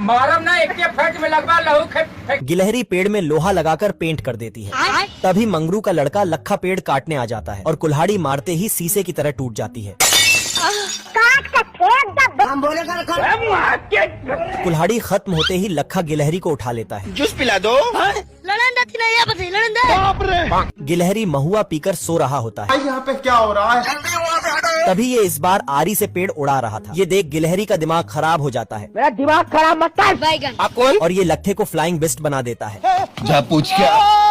मारम ना एक के फट में लगवा लहू। गिलहरी पेड़ में लोहा लगाकर पेंट कर देती है। तभी मंगरू का लड़का लखा पेड़ काटने आ जाता है और कुल्हाड़ी मारते ही शीशे की तरह टूट जाती है। कुल्हाड़ी खत्म होते ही लखा गिलहरी को उठा लेता है। जूस पिला दो। गिलहरी महुआ पीकर सो रहा होता है। यहाँ पे क्या हो रहा है? तभी ये इस बार आरी से पेड़ उड़ा रहा था। ये देख गिलहरी का दिमाग खराब हो जाता है। मेरा दिमाग खराब मत कर। आप कौन? और ये लट्ठे को फ्लाइंग बिस्ट बना देता है। जा पूछ क्या?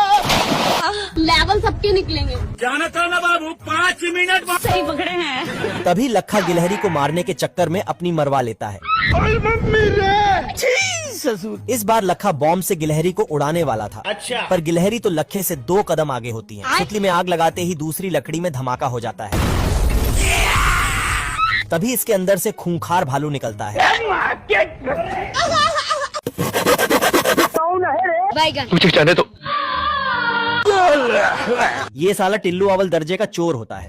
लेवल सबके निकलेंगे। जाना था ना बाबू, 5 मिनट सही पकड़े हैं। तभी लखा गिलहरी को मारने के चक्कर में अपनी मरवा लेता है। इस बार लखा बॉम्ब से गिलहरी को उड़ाने वाला था। अच्छा। पर गिलहरी तो लखे से 2 कदम आगे होती है। सुतली में आग लगाते ही दूसरी लकड़ी में धमाका हो जाता है। तभी इसके अंदर से खूंखार भालू निकलता है। तुझे जाने तो। ये साला टिल्लू अव्वल दर्जे का चोर होता है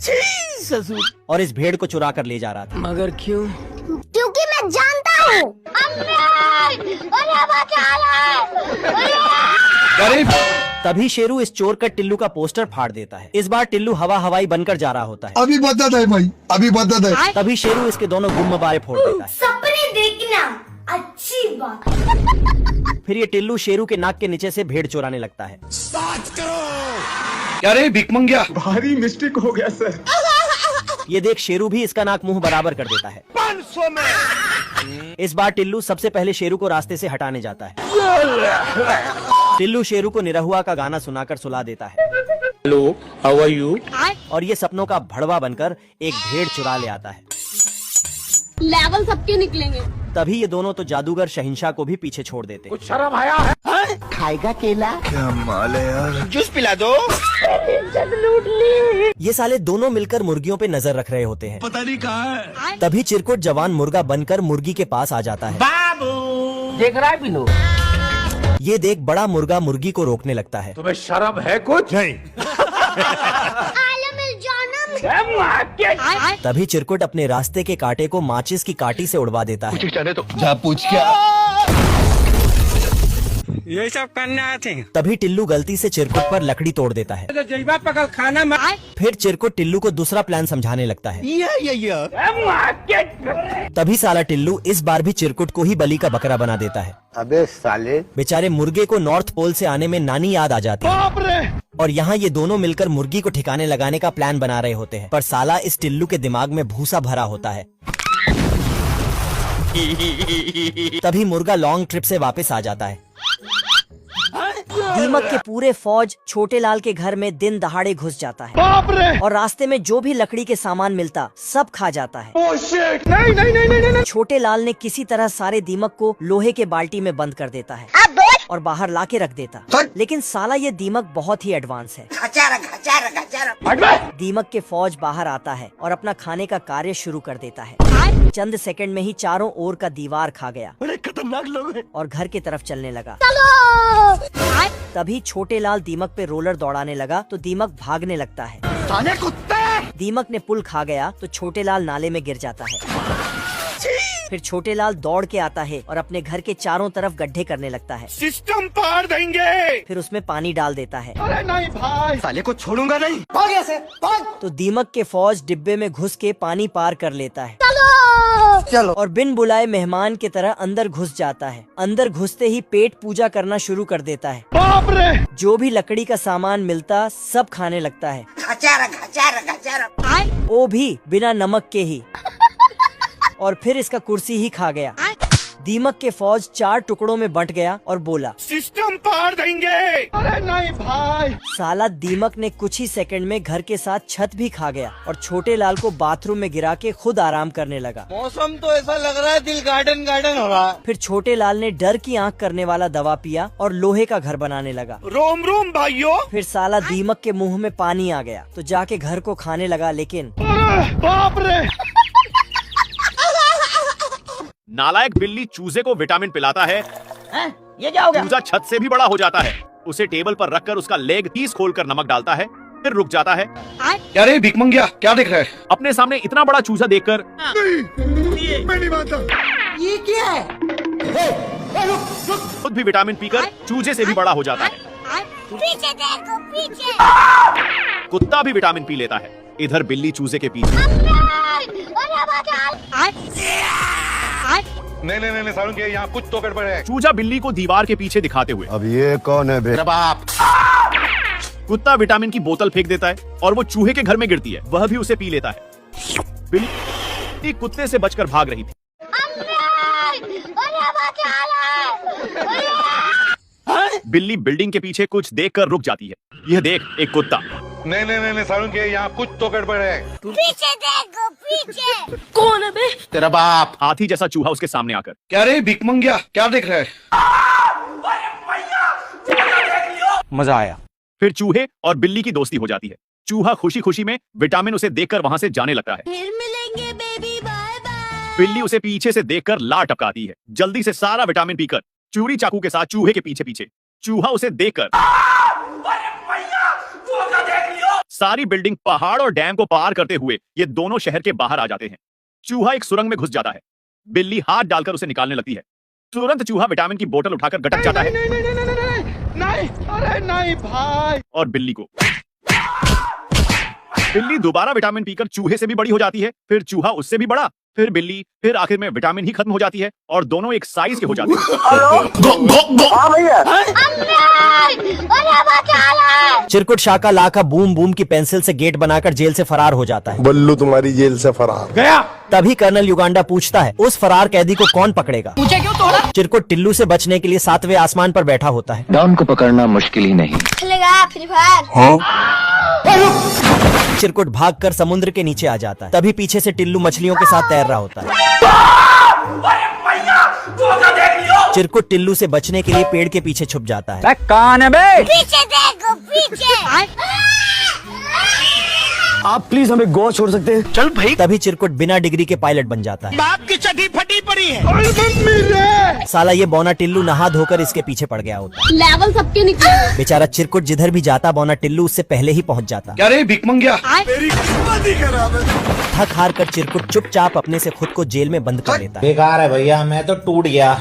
और इस भेड़ को चुरा कर ले जा रहा था। मगर क्यों? क्योंकि मैं जानता हूँ। तभी शेरू इस चोर का टिल्लू का पोस्टर फाड़ देता है। इस बार टिल्लू हवा हवाई बनकर जा रहा होता है। अभी बदत है भाई, अभी बदत है। तभी शेरू इसके दोनों गुम्मबारे फोड़ देता है। सपने देखना अच्छी बात। फिर ये टिल्लू शेरू के नाक के नीचे से भेड़ चुराने लगता है। क्या रे भिख मंगिया? भारी मिस्टेक हो गया सर। ये देख शेरू भी इसका नाक मुंह बराबर कर देता है। 500 में। इस बार टिल्लू सबसे पहले शेरू को रास्ते से हटाने जाता है। टिल्लू शेरू को निरहुआ का गाना सुनाकर सुला देता है। Hello, how are you? और ये सपनों का भड़वा बनकर एक भेड़ चुरा ले आता है। लेवल सबके निकलेंगे। तभी ये दोनों तो जादूगर शहिंशाह को भी पीछे छोड़ देते हैं। कुछ शर्म आया है? खाएगा केला? क्या माल है यार। जूस पिला दो। ये साले दोनों मिलकर मुर्गियों पे नजर रख रहे होते हैं। पता नहीं कहाँ है। तभी चिरकुट जवान मुर्गा बनकर मुर्गी के पास आ जाता है। बाबू देख रहा है बिनू? ये देख बड़ा मुर्गा मुर्गी को रोकने लगता है। तुम्हें शर्म है कुछ? नहीं। तभी चिरकुट अपने रास्ते के कांटे को माचिस की काटी से उड़वा देता है। जाने तो। जा पूछ क्या? ये सब करने आए थे। तभी टिल्लू गलती से चिरकुट पर लकड़ी तोड़ देता है। जैबा पकड़ खाना में। फिर चिरकुट टिल्लू को दूसरा प्लान समझाने लगता है। तभी साला टिल्लू इस बार भी चिरकुट को ही बलि का बकरा बना देता है। अबे साले। बेचारे मुर्गे को नॉर्थ पोल से आने में नानी याद आ जाती है। और यहाँ ये दोनों मिलकर मुर्गी को ठिकाने लगाने का प्लान बना रहे होते हैं। पर साला इस टिल्लू के दिमाग में भूसा भरा होता है। तभी मुर्गा लॉन्ग ट्रिप से वापस आ जाता है। दीमक के पूरे फौज छोटे लाल के घर में दिन दहाड़े घुस जाता है और रास्ते में जो भी लकड़ी के सामान मिलता सब खा जाता है। नहीं। छोटे लाल ने किसी तरह सारे दीमक को लोहे के बाल्टी में बंद कर देता है और बाहर लाके रख देता। लेकिन साला ये दीमक बहुत ही एडवांस है। दीमक के फौज बाहर आता है और अपना खाने का कार्य शुरू कर देता है। चंद सेकंड में ही चारों ओर का दीवार खा गया। बड़े खतरनाक लोग हैं। और घर की तरफ चलने लगा। तभी छोटे लाल दीमक पे रोलर दौड़ाने लगा तो दीमक भागने लगता है। साले कुत्ते! दीमक ने पुल खा गया तो छोटे लाल नाले में गिर जाता है। फिर छोटे लाल दौड़ के आता है और अपने घर के चारों तरफ गड्ढे करने लगता है। सिस्टम पार देंगे। फिर उसमें पानी डाल देता है। अरे नहीं भाई, साले को छोड़ूंगा नहीं। भाग ऐसे, भाग। तो दीमक के फौज डिब्बे में घुस के पानी पार कर लेता है। चलो। और बिन बुलाए मेहमान की तरह अंदर घुस जाता है। अंदर घुसते ही पेट पूजा करना शुरू कर देता है। बाप रे! जो भी लकड़ी का सामान मिलता सब खाने लगता है। वो भी बिना नमक के ही। और फिर इसका कुर्सी ही खा गया। दीमक के फौज 4 टुकड़ों में बंट गया और बोला, सिस्टम पार देंगे। अरे नहीं भाई। साला दीमक ने कुछ ही सेकंड में घर के साथ छत भी खा गया और छोटे लाल को बाथरूम में गिरा के खुद आराम करने लगा। मौसम तो ऐसा लग रहा है दिल गार्डन गार्डन हो रहा है। फिर छोटे लाल ने डर की आंख करने वाला दवा पिया और लोहे का घर बनाने लगा। रोम रोम भाइयों। फिर साला दीमक के मुंह में पानी आ गया तो जाके घर को खाने लगा। लेकिन बाप रे! नालायक बिल्ली चूजे को विटामिन पिलाता है। ये क्या हो गया? चूजा छत से भी बड़ा हो जाता है। उसे टेबल पर रखकर उसका लेग पीस खोलकर नमक डालता है, फिर रुक जाता है। क्या रे भिख मंगिया, क्या देख रहा है? अपने सामने इतना बड़ा चूजा देखकर मैं नहीं मानता। ये क्या है? खुद भी विटामिन पीकर चूजे से भी बड़ा हो जाता है। पीछे देखो पीछे। कुत्ता भी विटामिन पी लेता है। इधर बिल्ली चूजे के पीछे। नहीं सारुण के यहाँ कुछ तो गड़बड़ है। चूजा बिल्ली को दीवार के पीछे दिखाते हुए। अब ये कौन है बे? बाप। कुत्ता विटामिन की बोतल फेंक देता है और वो चूहे के घर में गिरती है, वह भी उसे पी लेता है। बिल्ली कुत्ते से बचकर भाग रही थी। बिल्ली बिल्डिंग के पीछे कुछ देखकर रुक जाती है। यह देख एक कुत्ता। नहीं सारुण के यहाँ कुछ तो गड़बड़ है। पीछे देखो पीछे। कौन है बे? तेरा बाप। हाथी जैसा चूहा उसके सामने आकर। क्या रे भिकमंगिया, क्या देख रहा है? मजा आया। फिर चूहे और बिल्ली की दोस्ती हो जाती है। चूहा खुशी खुशी में विटामिन उसे देखकर वहां से जाने लगता है। फिर मिलेंगे बेबी, बाय बाय। बिल्ली उसे पीछे से देखकर लार टपकाती है। जल्दी से सारा विटामिन पीकर चूरी चाकू के साथ चूहे के पीछे पीछे। चूहा उसे देखकर सारी बिल्डिंग, पहाड़ और डैम को पार करते हुए ये दोनों शहर के बाहर आ जाते हैं। चूहा एक सुरंग में घुस जाता है। बिल्ली हाथ डालकर उसे निकालने लगती है। तुरंत चूहा विटामिन की बोतल उठाकर गटक जाता है। नहीं, अरे नहीं भाई। और बिल्ली दोबारा विटामिन पीकर चूहे से भी बड़ी हो जाती है। फिर चूहा उससे भी बड़ा, फिर बिल्ली, फिर आखिर में विटामिन ही खत्म हो जाती है और दोनों एक साइज के हो जाते हैं। चिरकुट शाका लाका बूम बूम की पेंसिल से गेट बनाकर जेल से फरार हो जाता है। बल्लू तुम्हारी जेल से फरार गया। तभी कर्नल युगांडा पूछता है, उस फरार कैदी को कौन पकड़ेगा? मुझे क्यों तोड़ा? चिरकुट टिल्लू से बचने के लिए 7वें आसमान पर बैठा होता है। डॉन को पकड़ना मुश्किल ही नहीं। खेलेगा फ्री फायर। चिरकुट भागकर समुद्र के नीचे आ जाता है। तभी पीछे से टिल्लू मछलियों के साथ तैर रहा होता है। चिरकुट टिल्लू से बचने के लिए पेड़ के पीछे छुप जाता है। कौन है बे? पीछे देखो पीछे। आप प्लीज हमें गोवा छोड़ सकते हैं? चल भाई। तभी चिरकुट बिना डिग्री के पायलट बन जाता है। बाप की चड्डी फटी पड़ी है। साला ये बौना टिल्लू नहा धोकर इसके पीछे पड़ गया होता है। लेवल सबके निकलेंगे। बेचारा चिरकुट जिधर भी जाता बौना टिल्लू उससे पहले ही पहुंच जाता। क्या रे भिकमंगिया? थक हार कर चिरकुट चुपचाप अपने से खुद को जेल में बंद कर लेता है। बेकार है भैया, मैं तो टूट गया।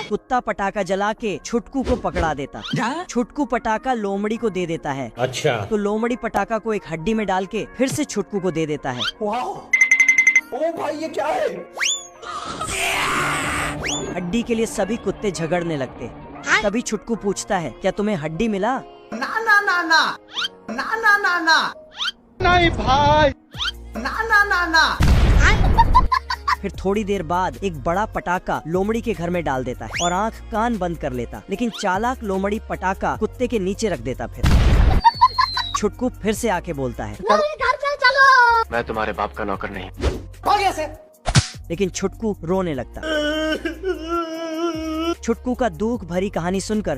कुत्ता पटाखा जला के छुटकू को पकड़ा देता। छुटकू पटाखा लोमड़ी को दे देता है। अच्छा। तो लोमड़ी पटाखा को एक हड्डी में डाल के फिर से छुटकू को दे देता है। ओ भाई ये क्या है? हड्डी के लिए सभी कुत्ते झगड़ने लगते। तभी छुटकू पूछता है, क्या तुम्हें हड्डी मिला? ना नहीं भाई। ना। फिर थोड़ी देर बाद एक बड़ा पटाखा लोमड़ी के घर में डाल देता है और आंख कान बंद कर लेता। लेकिन चालाक लोमड़ी पटाखा कुत्ते के नीचे रख देता। फिर छुटकू फिर से आके बोलता है, घर से चलो। मैं तुम्हारे बाप का नौकर नहीं। हो गया सर। लेकिन छुटकू रोने लगता। छुटकू का दुख भरी कहानी सुनकर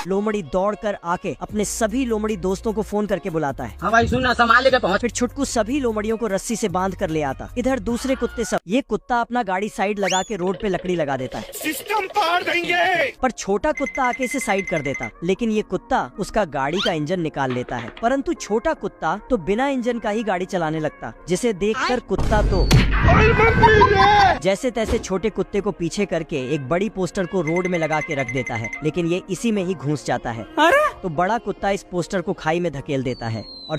लोमड़ी दौड़कर आके अपने सभी लोमड़ी दोस्तों को फोन करके बुलाता है। हाँ भाई सुनना, संभाल के पहुंच। फिर छुटकू सभी लोमड़ियों को रस्सी से बांध कर ले आता। इधर दूसरे कुत्ते सब। ये कुत्ता अपना गाड़ी साइड लगा के रोड पे लकड़ी लगा देता है। सिस्टम पार देंगे। पर छोटा कुत्ता आके इसे साइड कर देता। लेकिन ये कुत्ता उसका गाड़ी का इंजन निकाल लेता है। परंतु छोटा कुत्ता तो बिना इंजन का ही गाड़ी चलाने लगता, जिसे देखकर कुत्ता तो जैसे तैसे छोटे कुत्ते को पीछे करके एक बड़ी पोस्टर को रोड में लगा के रख देता है। लेकिन ये इसी में ही घुस जाता है। तो बड़ा कुत्ता इस पोस्टर को खाई में धकेल देता है और